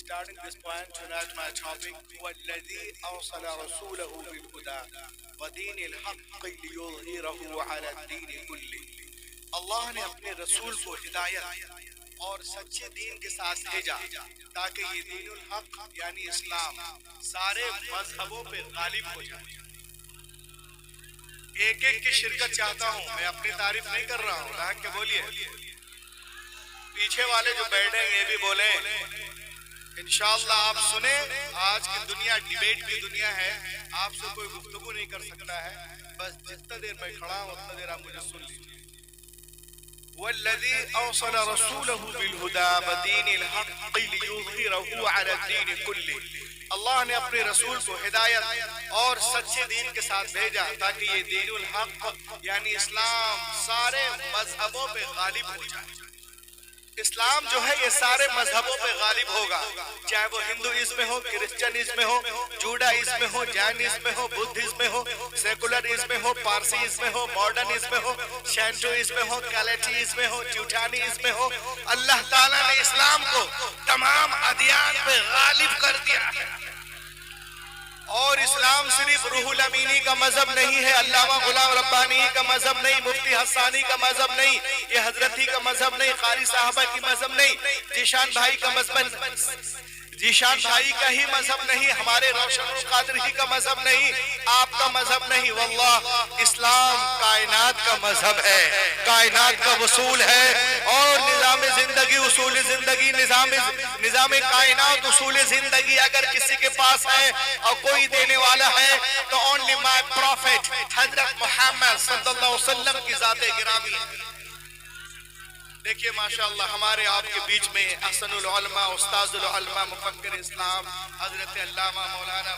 starting this point tonight, my topic, وَالَّذِي أَرْسَلَ رَسُولَهُ بِالْهُدَى وَدِينِ الْحَقِّ لِيُظْهِرَهُ عَلَى الدِّينِ كُلِّهِ اللہ نے اپنے رسول کو ہدایت اور سچے دین کے ساتھ بھیجا تاکہ یہ دین الحق یعنی اسلام سارے مذہبوں پہ غالب ہو جائے۔ ایک ایک کی شرکت چاہتا ہوں، میں اپنی تعریف نہیں کر رہا ہوں، لاحق کے بولیے، پیچھے والے جو بیٹھے ہیں یہ بھی بولیں۔ انشاءاللہ آپ سنیں، آج کی دنیا ڈیبیٹ کی دنیا ہے، آپ سے کوئی گفتگو نہیں کر سکتا ہے، بس جتنا دیر میں کھڑا ہوں اتنا دیر آپ مجھے سن لیجیے۔ وَالَّذِي أَرْسَلَ رَسُولَهُ بِالْهُدَى وَدِينِ الْحَقِّ لِيُظْهِرَهُ عَلَى الدِّينِ كُلِّهِ اللہ نے اپنے رسول کو ہدایت اور سچے دین کے ساتھ بھیجا تاکہ یہ دین الحق یعنی اسلام سارے مذہبوں پہ غالب ہو جائے۔ اسلام جو ہے یہ سارے مذہبوں پہ غالب ہوگا، چاہے وہ ہندوازم میں ہو، کرسچنزم میں ہو، جوڈائزم میں ہو، جینزم میں ہو، بدھزم میں ہو، سیکولرزم میں ہو، پارسیزم میں ہو، ماڈرنزم میں ہو، شینٹوئزم میں ہو، کیلیٹیزم میں ہو، ٹیوٹانیزم میں ہو، اللہ تعالیٰ نے اسلام کو تمام ادیان پہ غالب کر دیا ہے۔ اور اسلام صرف روح الامینی کا مذہب نہیں ہے، علامہ غلام ربانی کا مذہب نہیں، مفتی حسانی کا مذہب نہیں، یہ حضرتی کا مذہب نہیں، قاری صاحبہ کی مذہب نہیں، ذیشان بھائی کا مذہب، ذیشان بھائی کا ہی مذہب نہیں، ہمارے روشن القادر ہی کا مذہب نہیں، آپ کا مذہب نہیں، واللہ اسلام کائنات کا مذہب ہے، کائنات کا اصول ہے، اور نظام زندگی، اصول زندگی، نظام کائنات، اصول زندگی اگر کسی کے پاس ہے اور کوئی دینے والا ہے تو only my prophet حضرت محمد صلی اللہ علیہ وسلم کی ذات گرامی ہے۔ دیکھیے ماشاءاللہ ہمارے آپ کے بیچ میں احسن العلماء، استاذ العلماء، مفکر اسلام حضرت علامہ مولانا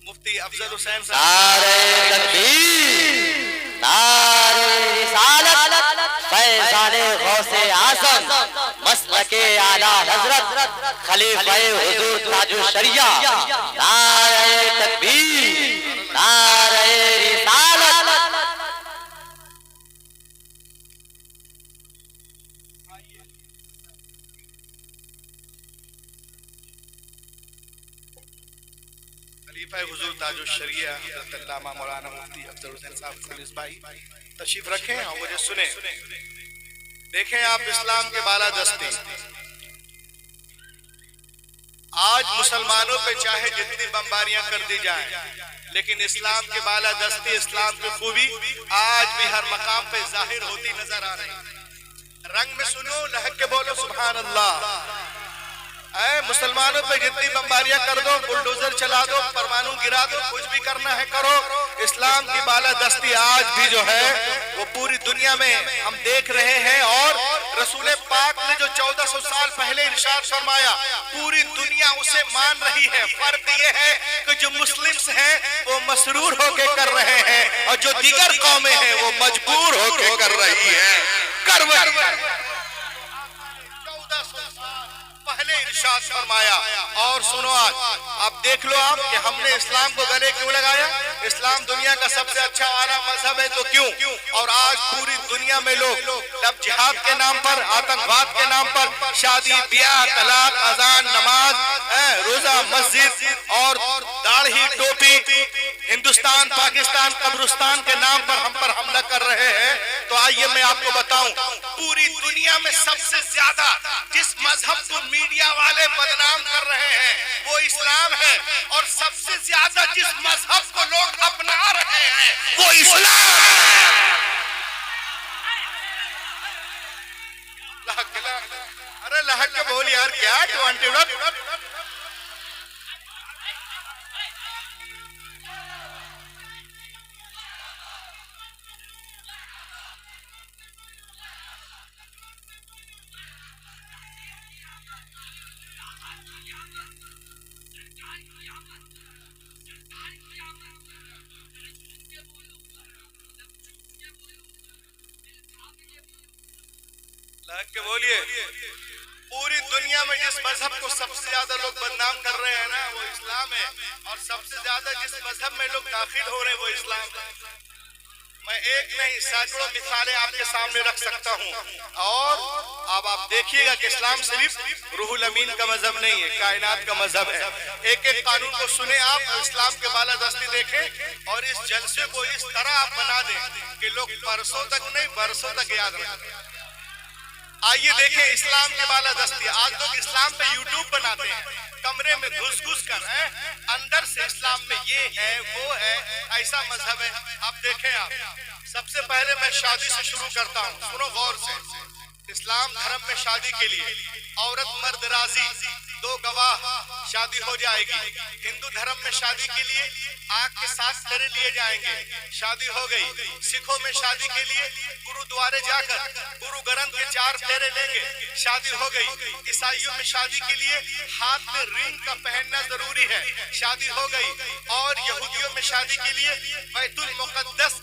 مفتی افضل حسین صاحب، نعرہ تکبیر، نعرہ رسالت، فیضان غوث اعظم، مسلک اعلیٰ حضرت خلیفہ حضور تاج الشریعہ، نعرہ تکبیر، نعرہ رسالت۔ خلیفہ حضور تاج الشریعہ حضرت علامہ مولانا مفتی افضل حسین صاحب خلیص بھائی تشریف رکھیں اور مجھے سنیں۔ دیکھیں آپ اسلام کے بالادستی، آج مسلمانوں پہ چاہے جتنی بمباریاں کر دی جائیں لیکن اسلام کے بالادستی، اسلام کی خوبی آج بھی ہر مقام پہ ظاہر ہوتی نظر آ رہی۔ رنگ میں سنو، لہک کے بولو سبحان اللہ۔ اے مسلمانوں پہ جتنی بمباریاں کر دو، بلڈوزر چلا دو، پرمانو گرا دو، کچھ بھی کرنا ہے کرو، اسلام کی بالادستی آج بھی جو ہے وہ پوری دنیا میں ہم دیکھ رہے ہیں، اور رسول پاک نے جو 1400 سال پہلے ارشاد فرمایا پوری دنیا اسے مان رہی ہے۔ فرق یہ ہے کہ جو مسلمز ہیں وہ مسرور ہو کے کر رہے ہیں اور جو دیگر قومیں ہیں وہ مجبور ہو کے کر رہی ہے۔ پہلے ارشاد فرمایا۔ اور سنو آج اب دیکھ لو آپ کہ ہم نے اسلام کو گلے کیوں لگایا؟ اسلام دنیا کا سب سے اچھا اعلیٰ مذہب ہے تو کیوں؟ اور آج پوری دنیا میں لوگ اب جہاد کے نام پر، آتنکواد کے نام پر، شادی بیاہ، طلاق، اذان، نماز، روزہ، مسجد اور داڑھی، ٹوپی، ہندوستان، پاکستان، قبرستان کے نام پر ہم پر حملہ کر رہے ہیں۔ تو آئیے میں آپ کو بتاؤں، پوری دنیا میں سب سے زیادہ جس مذہب کو میڈیا والے بدنام کر رہے ہیں وہ اسلام ہے، اور سب سے زیادہ جس مذہب کو لوگ اپنا رہے ہیں وہ اسلام ہے۔ ارے لہک کے بول یار، کیا 21 لہک کے بولیے، پوری دنیا میں جس مذہب کو سب سے زیادہ لوگ بدنام کر رہے ہیں نا وہ اسلام ہے، اور سب سے زیادہ جس مذہب میں لوگ داخل ہو رہے ہیں وہ اسلام ہے۔ میں ایک نہیں سینکڑوں مثالیں آپ کے سامنے رکھ سکتا ہوں. اور اب آپ دیکھیے گا کہ اسلام صرف روح الامین کا مذہب نہیں ہے، کائنات کا مذہب ہے. ایک ایک قانون کو سنیں آپ، اسلام کے بالادستی دیکھیں اور اس جلسے کو اس طرح آپ بنا دیں کہ لوگ برسوں تک نہیں برسوں تک یاد رکھیں. آئیے دیکھیں اسلام کے بالادستی. آج لوگ اسلام پہ یوٹیوب بناتے ہیں، کمرے میں گھس گھس کر اندر سے اسلام میں یہ ہے وہ ہے، ایسا مذہب ہے. اب دیکھیں آپ، سب سے پہلے میں شادی سے شروع کرتا ہوں. سنو غور سے. اسلام دھرم میں شادی کے لیے عورت مرد راضی، 2 گواہ، شادی ہو جائے گی. ہندو دھرم میں شادی کے لیے آنکھ کے 7 پھیرے لیے جائیں گے، شادی ہو گئی. سکھوں میں شادی کے لیے گرودوارے جا کر گرو گرنتھ کے 4 پھیرے لیں گے، شادی ہو گئی. عیسائیوں میں شادی کے لیے ہاتھ میں رنگ کا پہننا ضروری ہے، شادی ہو گئی. اور یہودیوں میں شادی کے لیے بیت المقدس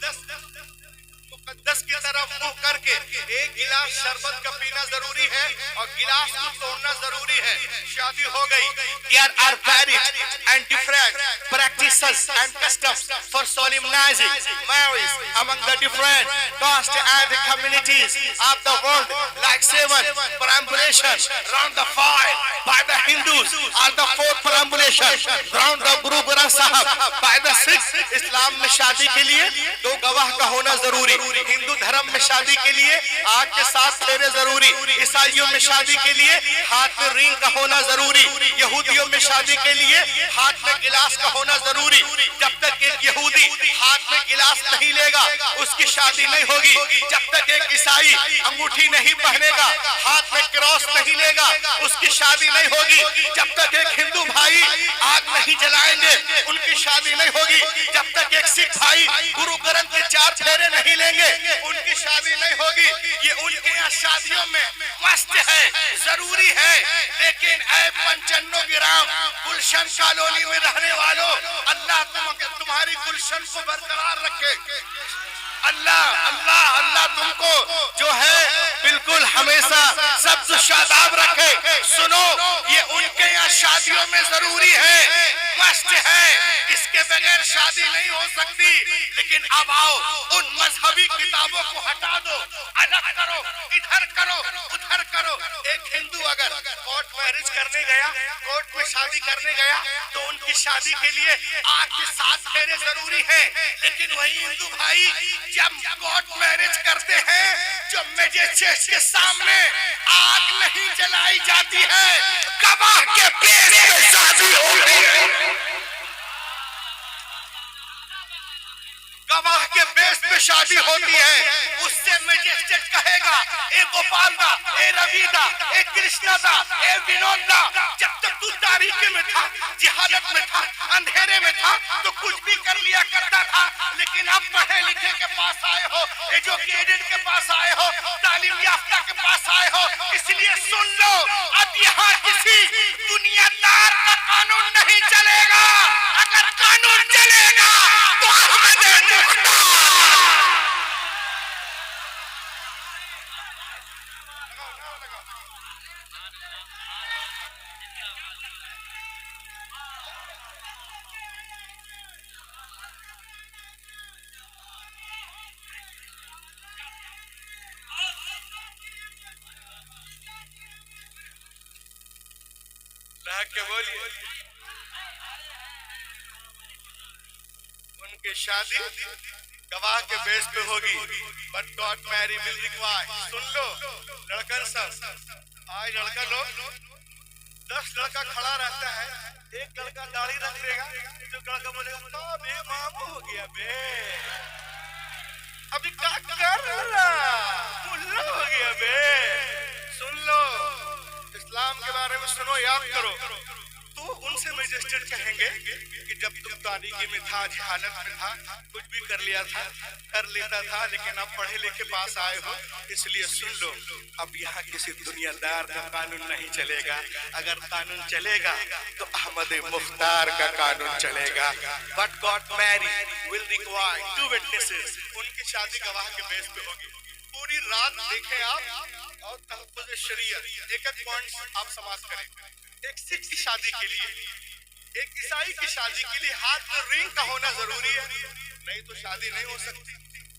کی طرف منہ کر کے 1 گلاس شربت کا پینا ضروری ہے اور گلاس کو توڑنا ضروری ہے، شادی ہو گئی. There are varied and different practices and customs for solemnizing marriage among the different castes and communities of the world, like 7 perambulation round the fire by the Hindus, or the 4th perambulation round the Guru Granth Sahib by the Sikhs. اسلام میں شادی کے لیے 2 گواہ کا ہونا ضروری. ہندو دھرم میں شادی کے لیے آنکھ کے 7 پھیرے ضروری. عیسائیوں میں شادی کے لیے ہاتھ میں رنگ کا ہونا ضروری. یہودیوں میں شادی کے لیے ہاتھ میں گلاس کا ہونا ضروری. جب تک ایک یہودی ہاتھ میں گلاس نہیں لے گا اس کی شادی نہیں ہوگی. جب تک ایک عیسائی انگوٹھی نہیں پہنے گا، ہاتھ میں کراس نہیں لے گا، اس کی شادی نہیں ہوگی. جب تک ایک ہندو بھائی آگ نہیں جلائیں گے ان کی شادی نہیں ہوگی. جب تک ایک سکھ بھائی گرو گرنتھ کے 4 پھیرے نہیں لیں گے ان کی شادی نہیں ہوگی. یہ ان کے یہاں شادیوں میں مست ہے، ضروری ہے. لیکن اے 95 گرام گلشن کالونی میں رہنے والوں، اللہ تمہاری گلشن کو برقرار رکھے. اللہ اللہ اللہ تم کو جو ہے بالکل ہمیشہ سبز و شاداب رکھے. سنو، یہ ان کے یہاں شادیوں میں ضروری ہے، مست ہے، اس کے بغیر شادی نہیں ہو سکتی. لیکن اب آؤ ان مذہبی کتابوں کو ہٹا دو، الگ کرو، ادھر کرو ادھر کرو. ایک ہندو اگر کورٹ میرج کرنے گیا، کورٹ میں شادی کرنے گیا تو ان کی شادی کے لیے آنکھ کے 7 پھیرے ضروری ہیں. لیکن وہی ہندو بھائی جب کورٹ میرج کرتے ہیں، جو میجسٹریٹ کے سامنے آگ نہیں جلائی جاتی ہے، گواہ کے پیش پہ شادی ہوتی ہے. گواہ کے بیس پہ شادی ہوتی ہے. اس سے میجسٹریٹ کہے گا اے گوپال دا، اے روی دا، اے کرشنا دا، اے ونود دا، جب تک تو تاریکی میں تھا، جہالت میں تھا، اندھیرے میں تھا تو کچھ بھی کر لیا کرتا تھا. لیکن اب پڑھے لکھے کے پاس آئے ہو، ایجوکیٹڈ کے پاس آئے ہو، تعلیم یافتہ کے پاس آئے ہو، اس لیے سن لو، اب یہاں کسی دنیا دار کا قانون نہیں چلے گا. اگر قانون چلے گا تو احمد کے بولیے ان کی شادی گواہ کے بیس پہ ہوگی. بٹ گاڈ میری ول ریکوائر. سن لو لڑکن سب، آج لڑکا لوگ 10 لڑکا کھڑا رہتا ہے، ایک لڑکا داڑھی رکھ لے گا، جو لڑکا بولے گا بے مامو ہو گیا بے، ابھی کیا کر رہا ملا ہو گیا بے. سن لو اسلام کے بارے میں سنو، یاد کرو. تو ان سے میجسٹریٹ کہیں گے کہ جب تم تاریکی میں تھا، جہالت میں تھا، کچھ بھی کر لیتا تھا، لیکن اب پڑھے لکھے پاس آئے ہو، اس لیے سن لو، اب یہاں کسی دنیا دار کا قانون نہیں چلے گا. اگر قانون چلے گا تو احمد مختار کا قانون چلے گا. But God married will require 2 witnesses. ان کی شادی گواہ کے بیس پہ ہوگی. پوری رات دیکھیں آپ اور تحفظ شریعت ایک ایک پوائنٹ آپ سماعت کریں. ایک سکھ کی شادی کے لیے، ایک عیسائی کی شادی کے لیے ہاتھ میں رنگ کا ہونا ضروری ہے، نہیں تو شادی نہیں ہو سکتی.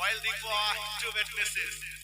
while they go to witnesses,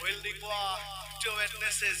while they go to witnesses,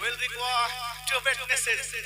will they go to witnesses,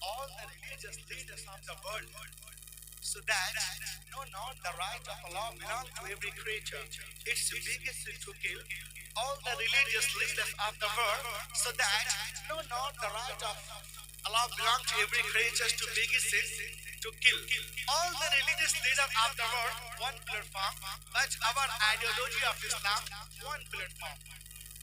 All the religious leaders of the world, so that no, not the right of Allah belong to every creature. It's the biggest sin to kill. All the religious leaders of the world, so that no, not the right of Allah belong to every creature, to biggest sin to kill. All the religious leaders of the world, one platform, but our ideology of Islam, one platform.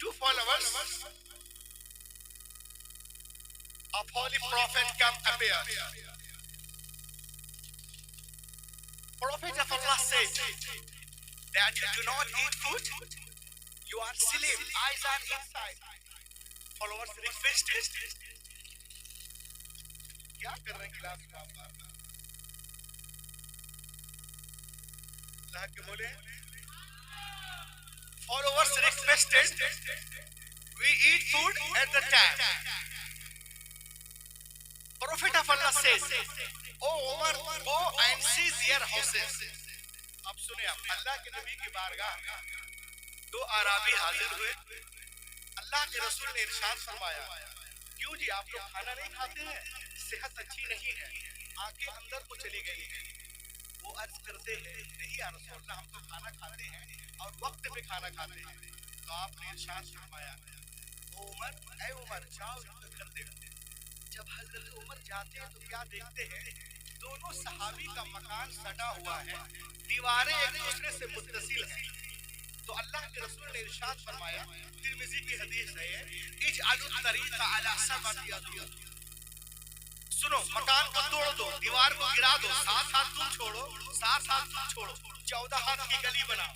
2 followers of holy prophet come appear. Prophet of Allah said that you do not eat food, you are sleep, eyes are inside. Followers requested. کیا کر رہے ہیں class میں آپ؟ اللہ کے بولے followers requested we eat food at the time. Prophet of Allah says, oh Umar, go and see their houses. اب سنیں آپ، اللہ کے نبی کی بارگاہ دو اعرابی حاضر ہوئے. اللہ کے رسول نے ارشاد فرمایا، کیوں جی آپ لوگ کھانا نہیں کھاتے ہیں؟ صحت اچھی نہیں ہے. آنکھیں اندر کو چلی گئی ہیں. وہ عرض کرتے ہیں، نہیں یا رسول اللہ، ہم تو کھانا کھاتے ہیں اور وقت پہ کھانا کھاتے ہیں. تو آپ نے ارشاد فرمایا، عمر، اے عمر، جاؤ ان کا گھر دیکھو. جب حضرت عمر جاتے ہیں تو کیا دیکھتے ہیں؟ دونوں صحابی کا مکان سٹا ہوا ہے، دیواریں ایک دوسرے سے متصل ہیں. تو اللہ کے رسول نے ارشاد فرمایا، ترمذی کی حدیث ہے، اجعلوا الطریق علی سبعۃ اضرب. سنو، مکان کو توڑ دو، دیوار کو گرا دو، 7 ہاتھ تم چھوڑو، 7 ہاتھ تم چھوڑو، 14 ہاتھ کی گلی بناؤ.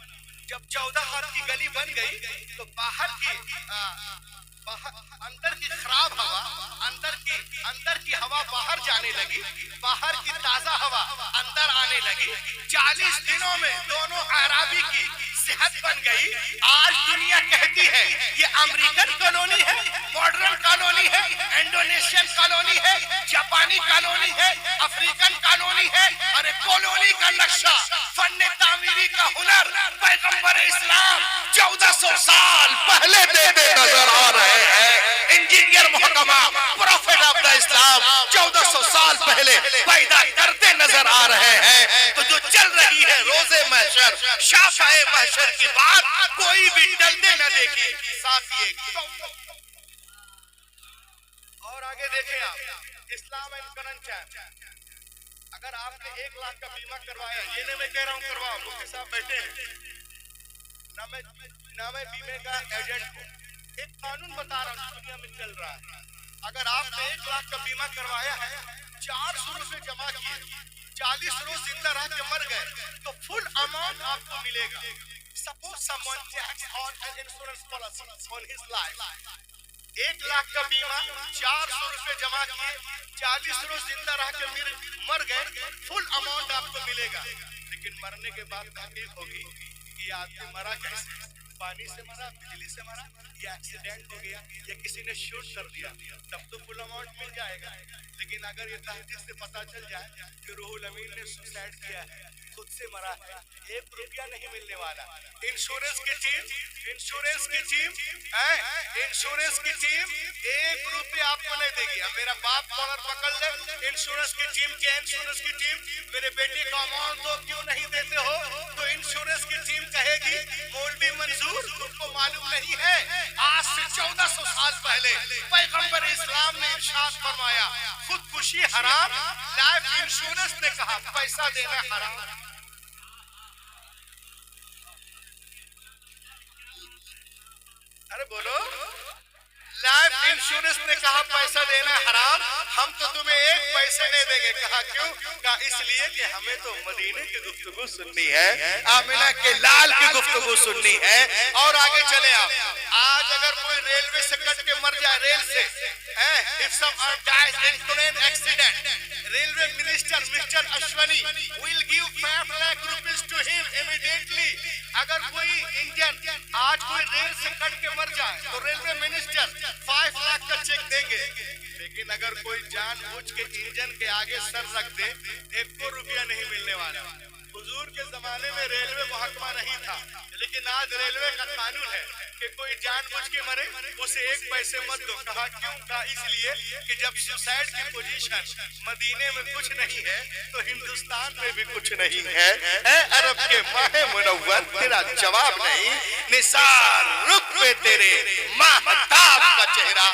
جب 14 ہاتھ کی گلی بن گئی تو اندر کی خراب ہوا، اندر کی ہوا باہر جانے لگی، باہر کی تازہ ہوا اندر آنے لگی. 40 دنوں میں دونوں اعرابی کی صحت بن گئی. آج دنیا کہتی ہے یہ امریکن کالونی ہے، ماڈرن کالونی ہے، انڈونیشین کالونی ہے، جاپانی کالونی ہے، افریقن کالونی ہے. ارے کالونی کا نقشہ، فن تعمیری کا ہنر پیغمبر اسلام 1400 سال پہلے دیتے نظر آ رہے ہیں. انجینئر محکمہ پروفیٹ آف دا اسلام 1400 سال پہلے پیدا کرتے نظر آ رہے ہیں. تو جو چل رہی ہے روز محشر، شافع محشر کی بات کوئی بھی ٹلنے نہ دے گی. صافی اور آگے دیکھیں آپ، اسلام اینڈ کرنٹ چیک. اگر آپ نے 1 لاکھ کا بیمہ کروایا، یہ نہیں میں کہہ رہا ہوں کرواؤ، مفتی صاحب بیٹھے ہیں، نہ میں بیمے کا ایجنٹ ہوں، ایک قانون بتا رہا ہوں دنیا میں چل رہا ہے. اگر آپ نے 1 لاکھ کا بیمہ کروایا ہے، 400 روپے جمع کیے، 40 روز زندہ رہ کے مر گئے تو فل اماؤنٹ آپ کو ملے گا. Suppose someone takes on an insurance policy on his life. 1 lakh کا بیمہ، 400 روپے جمع کیے، 40 روز زندہ رہ کے مر گئے، فل اماؤنٹ آپ کو ملے گا. لیکن مرنے کے بعد تحقیق ہوگی کہ یہ آدمی مرا کیسے؟ پانی سے مرا، بجلی سے مرا، یا ایکسیڈنٹ ہو گیا، یا کسی نے شوٹ کر دیا، تب تو فل اماؤنٹ مل جائے گا. لیکن اگر یہ تحقیق سے پتا چل جائے کہ روح الامین نے سوسائڈ کیا ہے، خود سے مرا ہے، 1 روپیہ نہیں ملنے والا. انشورنس کی ٹیم 1 روپیہ آپ کو نہیں دے گی. اب میرا باپ کالر پکڑ لے، انشورنس کی ٹیم میرے بیٹے کا اماؤنٹ دو، کیوں نہیں دیتے ہو؟ تو انشورنس کی ٹیم کہے گی، مولوی منظور تم کو معلوم نہیں ہے، آج سے 1400 سال پہلے پیغمبر اسلام نے ارشاد فرمایا خودکشی حرام، لائف انشورنس نے کہا پیسہ دینا حرام. ارے بولو، لائف انشورنس نے کہا پیسہ دینا حرام، ہم تو تمہیں 1 پیسے نہیں دیں گے. کہا کیوں؟ کہا اس لیے کہ ہمیں تو مدینے کی گفتگو سننی ہے، آمنہ کے لال کی گفتگو سننی ہے. اور آگے چلے آپ، آج اگر کوئی ریلوے سے کٹ کے مر جائے، ریل سے، if someone dies in train accident, railway minister Mr. Ashwani will give 5 lakh rupees to him immediately. اگر کوئی انجن آج کوئی ریل سے کٹ کے مر جائے تو ریلوے منسٹر 5 لاکھ کا چیک دیں گے. لیکن اگر کوئی جان بوجھ کے انجن کے آگے سر رکھ دے، 1 روپیہ نہیں ملنے والا. حضور کے زمانے میں ریلوے محکمہ نہیں تھا، لیکن آج ریلوے کا قانون ہے کہ کوئی جان بوجھ کے مرے اسے 1 پیسے مت دو. کہا کیوں؟ کہا اس لیے کہ جب سوسائڈ کی پوزیشن مدینے میں کچھ نہیں ہے تو ہندوستان میں بھی کچھ نہیں ہے. اے عرب کے ماہ منور تیرا جواب نہیں، نثار رخ پہ تیرے ماہتاب کا چہرہ.